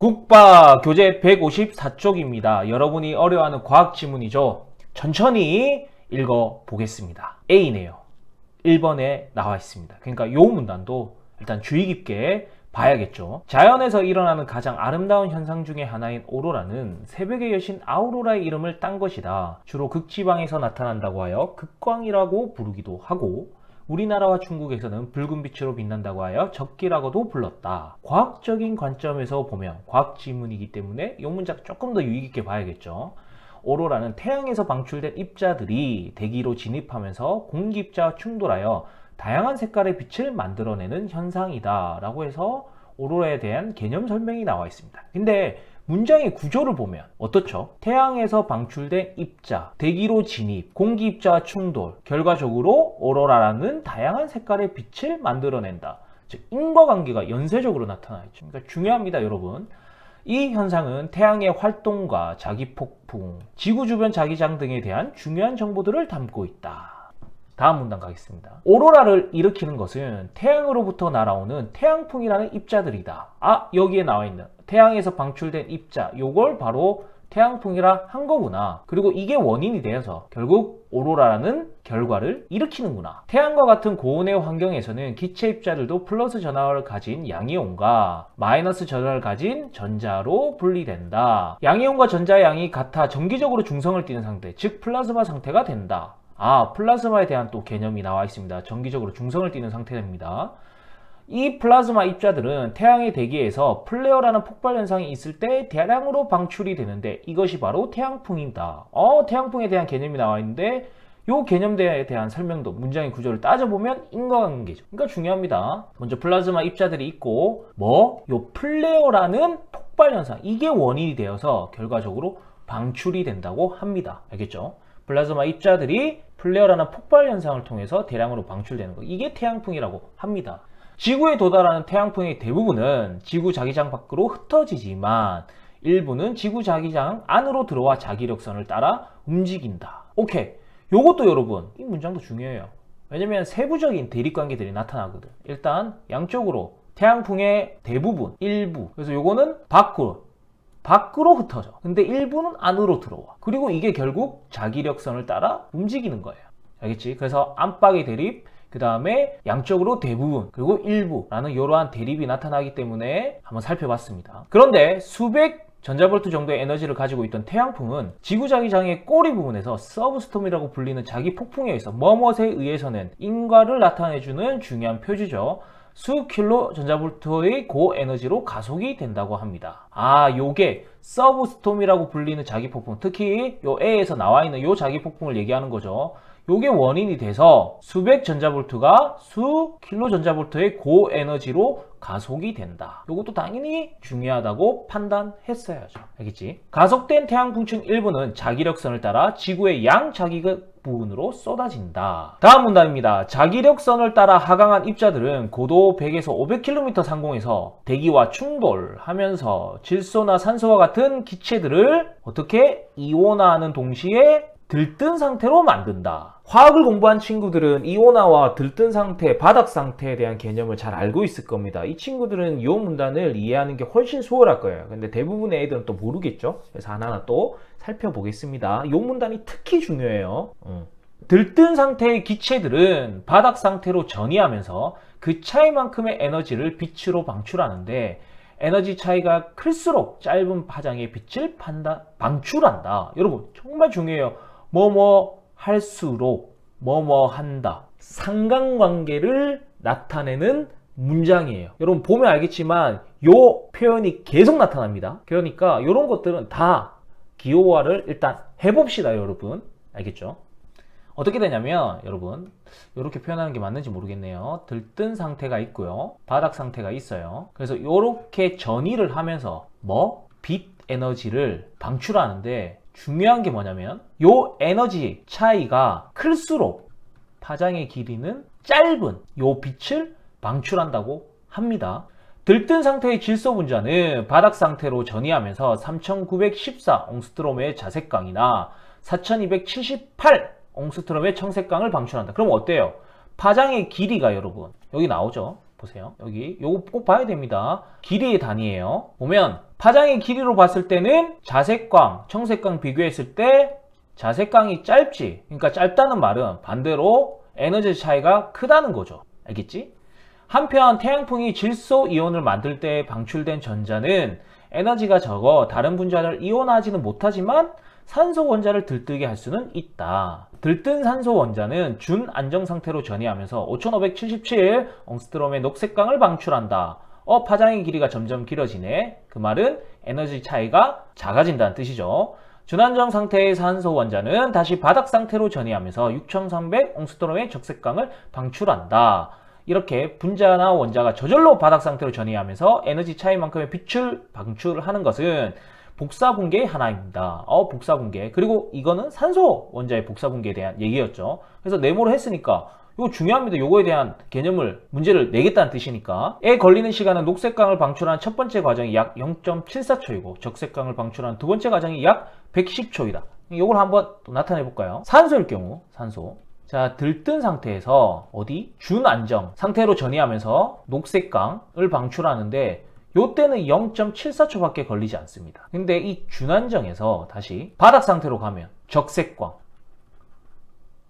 국바 교재 154쪽입니다. 여러분이 어려워하는 과학 지문이죠. 천천히 읽어보겠습니다. A네요. 1번에 나와 있습니다. 그러니까 요 문단도 일단 주의 깊게 봐야겠죠. 자연에서 일어나는 가장 아름다운 현상 중에 하나인 오로라는 새벽의 여신 아우로라의 이름을 딴 것이다. 주로 극지방에서 나타난다고 하여 극광이라고 부르기도 하고, 우리나라와 중국에서는 붉은 빛으로 빛난다고 하여 적기라고도 불렀다. 과학적인 관점에서 보면 과학 지문이기 때문에 이 문장 조금 더 유의 깊게 봐야겠죠. 오로라는 태양에서 방출된 입자들이 대기로 진입하면서 공기 입자와 충돌하여 다양한 색깔의 빛을 만들어내는 현상이다 라고 해서 오로라에 대한 개념 설명이 나와 있습니다. 근데 문장의 구조를 보면 어떻죠? 태양에서 방출된 입자, 대기로 진입, 공기 입자와 충돌, 결과적으로 오로라라는 다양한 색깔의 빛을 만들어낸다. 즉 인과관계가 연쇄적으로 나타나 있죠. 그러니까 중요합니다, 여러분. 이 현상은 태양의 활동과 자기폭풍, 지구 주변 자기장 등에 대한 중요한 정보들을 담고 있다. 다음 문단 가겠습니다. 오로라를 일으키는 것은 태양으로부터 날아오는 태양풍이라는 입자들이다. 여기에 나와 있는 태양에서 방출된 입자, 요걸 바로 태양풍이라 한 거구나. 그리고 이게 원인이 되어서 결국 오로라라는 결과를 일으키는구나. 태양과 같은 고온의 환경에서는 기체 입자들도 플러스 전하를 가진 양이온과 마이너스 전하를 가진 전자로 분리된다. 양이온과 전자의 양이 같아 정기적으로 중성을 띠는 상태, 즉 플라즈마 상태가 된다. 플라즈마에 대한 또 개념이 나와 있습니다. 정기적으로 중성을 띠는 상태입니다. 이 플라즈마 입자들은 태양의 대기에서 플레어라는 폭발 현상이 있을 때 대량으로 방출이 되는데 이것이 바로 태양풍이다. 태양풍에 대한 개념이 나와 있는데 이 개념에 대한 설명도 문장의 구조를 따져보면 인과관계죠. 그러니까 중요합니다. 먼저 플라즈마 입자들이 있고 요 플레어라는 폭발 현상, 이게 원인이 되어서 결과적으로 방출이 된다고 합니다. 알겠죠? 플라즈마 입자들이 플레어라는 폭발 현상을 통해서 대량으로 방출되는 거, 이게 태양풍이라고 합니다. 지구에 도달하는 태양풍의 대부분은 지구 자기장 밖으로 흩어지지만 일부는 지구 자기장 안으로 들어와 자기력선을 따라 움직인다. 오케이. 요것도 여러분, 이 문장도 중요해요. 왜냐면 세부적인 대립관계들이 나타나거든. 일단 양쪽으로 태양풍의 대부분, 일부, 그래서 요거는 밖으로 흩어져. 근데 일부는 안으로 들어와. 그리고 이게 결국 자기력선을 따라 움직이는 거예요. 알겠지? 그래서 안팎의 대립, 그 다음에 양쪽으로 대부분, 그리고 일부라는 이러한 대립이 나타나기 때문에 한번 살펴봤습니다. 그런데 수백 전자볼트 정도의 에너지를 가지고 있던 태양풍은 지구자기장의 꼬리 부분에서 서브스톰이라고 불리는 자기 폭풍에 의해서 뭐뭇에 의해서는 인과를 나타내주는 중요한 표지죠. 수킬로 전자볼트의 고에너지로 가속이 된다고 합니다. 요게 서브스톰이라고 불리는 자기폭풍, 특히 요 A에서 나와 있는 요 자기폭풍을 얘기하는 거죠. 요게 원인이 돼서 수백 전자볼트가 수 킬로 전자볼트의 고에너지로 가속이 된다. 요것도 당연히 중요하다고 판단했어야죠. 알겠지? 가속된 태양풍층 일부는 자기력선을 따라 지구의 양자기극 부분으로 쏟아진다. 다음 문단입니다. 자기력선을 따라 하강한 입자들은 고도 100에서 500km 상공에서 대기와 충돌하면서 질소나 산소와 같은 기체들을 어떻게 이온화하는 동시에 들뜬 상태로 만든다. 화학을 공부한 친구들은 이온화와 들뜬 상태, 바닥 상태에 대한 개념을 잘 알고 있을 겁니다. 이 친구들은 이 문단을 이해하는 게 훨씬 수월할 거예요. 근데 대부분의 애들은 또 모르겠죠. 그래서 하나하나 또 살펴보겠습니다. 이 문단이 특히 중요해요. 들뜬 상태의 기체들은 바닥 상태로 전이하면서 그 차이만큼의 에너지를 빛으로 방출하는데 에너지 차이가 클수록 짧은 파장의 빛을 방출한다. 여러분 정말 중요해요. 할수록 한다. 상관관계를 나타내는 문장이에요. 여러분 보면 알겠지만 요 표현이 계속 나타납니다. 그러니까 이런 것들은 다 기호화를 일단 해봅시다, 여러분. 알겠죠? 어떻게 되냐면 여러분 이렇게 표현하는 게 맞는지 모르겠네요. 들뜬 상태가 있고요, 바닥 상태가 있어요. 그래서 이렇게 전이를 하면서 빛 에너지를 방출하는데 중요한 게 뭐냐면 요 에너지 차이가 클수록 파장의 길이는 짧은 요 빛을 방출한다고 합니다. 들뜬 상태의 질소 분자는 바닥 상태로 전이하면서 3914 옹스트롬의 자색광이나 4278 옹스트롬의 청색광을 방출한다. 그럼 어때요? 파장의 길이가 여러분 여기 나오죠? 보세요. 여기 요거 꼭 봐야 됩니다. 길이의 단위예요. 보면 파장의 길이로 봤을 때는 자색광, 청색광 비교했을 때 자색광이 짧지. 그러니까 짧다는 말은 반대로 에너지 차이가 크다는 거죠. 알겠지? 한편 태양풍이 질소 이온을 만들 때 방출된 전자는 에너지가 적어 다른 분자를 이온화하지는 못하지만 산소 원자를 들뜨게 할 수는 있다. 들뜬 산소 원자는 준 안정 상태로 전이하면서 5577 옹스트롬의 녹색광을 방출한다. 파장의 길이가 점점 길어지네. 그 말은 에너지 차이가 작아진다는 뜻이죠. 준안정 상태의 산소 원자는 다시 바닥 상태로 전이하면서 6300 옹스트롬의 적색광을 방출한다. 이렇게 분자나 원자가 저절로 바닥 상태로 전이하면서 에너지 차이만큼의 빛을 방출하는 것은 복사분계의 하나입니다. 복사분계. 그리고 이거는 산소 원자의 복사분계에 대한 얘기였죠. 그래서 네모로 했으니까 이거 중요합니다. 요거에 대한 개념을 문제를 내겠다는 뜻이니까. 에 걸리는 시간은 녹색광을 방출하는 첫 번째 과정이 약 0.74초이고 적색광을 방출하는 두 번째 과정이 약 110초이다. 요걸 한번 또 나타내 볼까요? 산소일 경우 산소. 자, 들뜬 상태에서 어디? 준안정 상태로 전이하면서 녹색광을 방출하는데 요때는 0.74초밖에 걸리지 않습니다. 근데 이 준안정에서 다시 바닥 상태로 가면 적색광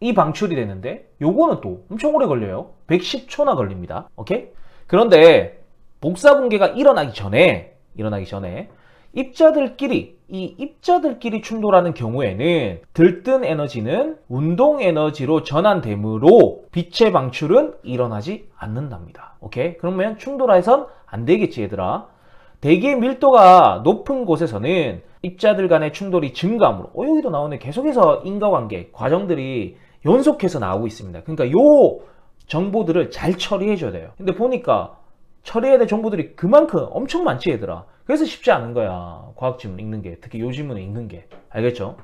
이 방출이 되는데 요거는 또 엄청 오래 걸려요. 110초나 걸립니다. 오케이? 그런데 복사분계가 일어나기 전에 입자들끼리 충돌하는 경우에는 들뜬 에너지는 운동 에너지로 전환되므로 빛의 방출은 일어나지 않는답니다. 오케이? 그러면 충돌해선 안 되겠지, 얘들아. 대기의 밀도가 높은 곳에서는 입자들 간의 충돌이 증가하므로 여기도 나오네. 계속해서 인과관계 과정들이 연속해서 나오고 있습니다. 그러니까 요 정보들을 잘 처리해 줘야 돼요. 근데 보니까 처리해야 될 정보들이 그만큼 엄청 많지, 얘들아. 그래서 쉽지 않은 거야. 과학 지문 읽는 게. 특히 요 지문을 읽는 게. 알겠죠?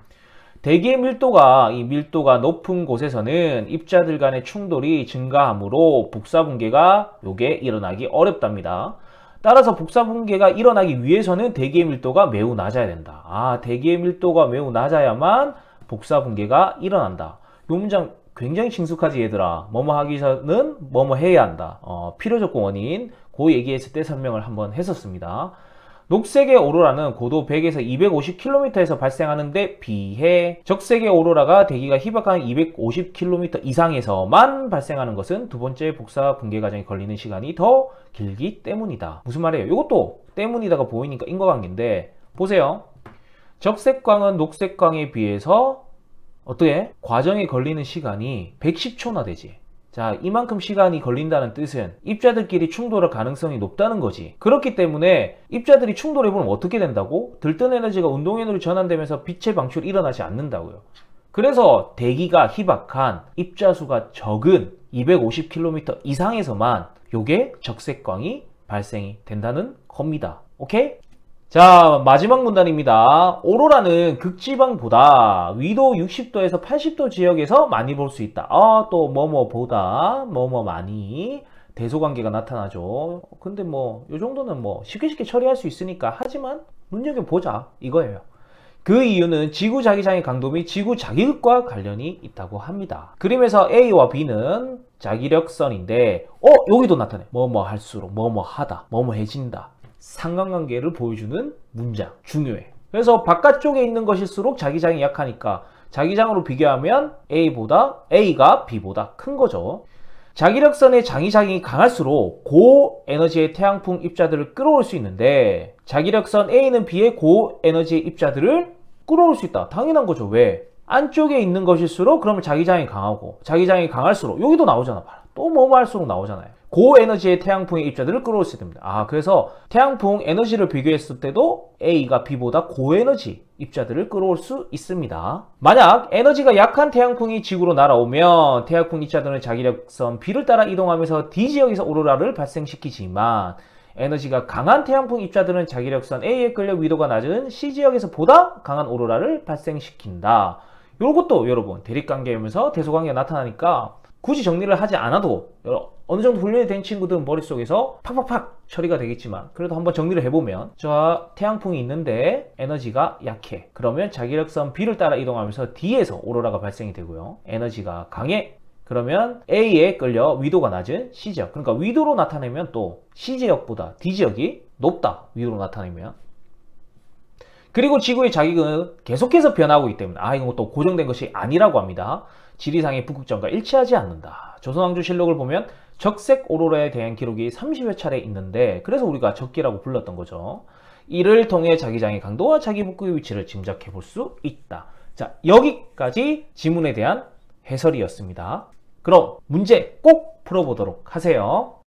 대기의 밀도가 높은 곳에서는 입자들 간의 충돌이 증가하므로 복사분계가 요게 일어나기 어렵답니다. 따라서 복사분계가 일어나기 위해서는 대기의 밀도가 매우 낮아야 된다. 대기의 밀도가 매우 낮아야만 복사분계가 일어난다. 요 문장 굉장히 친숙하지, 얘들아. 뭐뭐 하기 전은 뭐뭐 해야 한다. 필요조건 원인 그 얘기했을 때 설명을 한번 했었습니다. 녹색의 오로라는 고도 100에서 250km에서 발생하는데 비해 적색의 오로라가 대기가 희박한 250km 이상에서만 발생하는 것은 두 번째 복사 분계 과정이 걸리는 시간이 더 길기 때문이다. 무슨 말이에요? 이것도 때문이다가 보이니까 인과관계인데 보세요. 적색광은 녹색광에 비해서 어떻게? 과정에 걸리는 시간이 110초나 되지. 자, 이만큼 시간이 걸린다는 뜻은 입자들끼리 충돌할 가능성이 높다는 거지. 그렇기 때문에 입자들이 충돌해보면 어떻게 된다고? 들뜬 에너지가 운동 에너지로 전환되면서 빛의 방출이 일어나지 않는다고요. 그래서 대기가 희박한 입자수가 적은 250km 이상에서만 요게 적색광이 발생이 된다는 겁니다. 오케이? 자, 마지막 문단입니다. 오로라는 극지방보다 위도 60도에서 80도 지역에서 많이 볼 수 있다. 또 뭐뭐보다 뭐뭐 많이 대소관계가 나타나죠. 근데 요 정도는 쉽게 처리할 수 있으니까 하지만 눈여겨보자 이거예요. 그 이유는 지구 자기장의 강도 및 지구 자기극과 관련이 있다고 합니다. 그림에서 A와 B는 자기력선인데 여기도 나타내. 뭐뭐 할수록 뭐뭐 하다, 뭐뭐 해진다. 상관관계를 보여주는 문장 중요해. 그래서 바깥쪽에 있는 것일수록 자기장이 약하니까 자기장으로 비교하면 A가 B보다 큰 거죠. 자기력선의 장이장이 강할수록 고에너지의 태양풍 입자들을 끌어올 수 있는데 자기력선 A는 B의 고에너지의 입자들을 끌어올 수 있다. 당연한 거죠. 왜? 안쪽에 있는 것일수록 그러면 자기장이 강하고 자기장이 강할수록 여기도 나오잖아. 또 뭐뭐 할수록 나오잖아요. 고에너지의 태양풍의 입자들을 끌어올 수 있습니다. 그래서 태양풍 에너지를 비교했을 때도 A가 B보다 고에너지 입자들을 끌어올 수 있습니다. 만약 에너지가 약한 태양풍이 지구로 날아오면 태양풍 입자들은 자기력선 B를 따라 이동하면서 D지역에서 오로라를 발생시키지만 에너지가 강한 태양풍 입자들은 자기력선 A에 끌려 위도가 낮은 C지역에서 보다 강한 오로라를 발생시킨다. 이것도 여러분 대립관계이면서 대소관계가 나타나니까 굳이 정리를 하지 않아도 어느 정도 훈련이 된 친구들은 머릿속에서 팍팍팍 처리가 되겠지만 그래도 한번 정리를 해보면 저 태양풍이 있는데 에너지가 약해. 그러면 자기력선 B를 따라 이동하면서 D에서 오로라가 발생이 되고요. 에너지가 강해. 그러면 A에 끌려 위도가 낮은 C지역. 그러니까 위도로 나타내면 또 C지역보다 D지역이 높다. 위도로 나타내면. 그리고 지구의 자기는 계속해서 변하고 있기 때문에 이건 또 고정된 것이 아니라고 합니다. 지리상의 북극점과 일치하지 않는다. 조선왕조실록을 보면 적색 오로라에 대한 기록이 30여 차례 있는데 그래서 우리가 적기라고 불렀던 거죠. 이를 통해 자기장의 강도와 자기 북극의 위치를 짐작해 볼 수 있다. 자, 여기까지 지문에 대한 해설이었습니다. 그럼 문제 꼭 풀어보도록 하세요.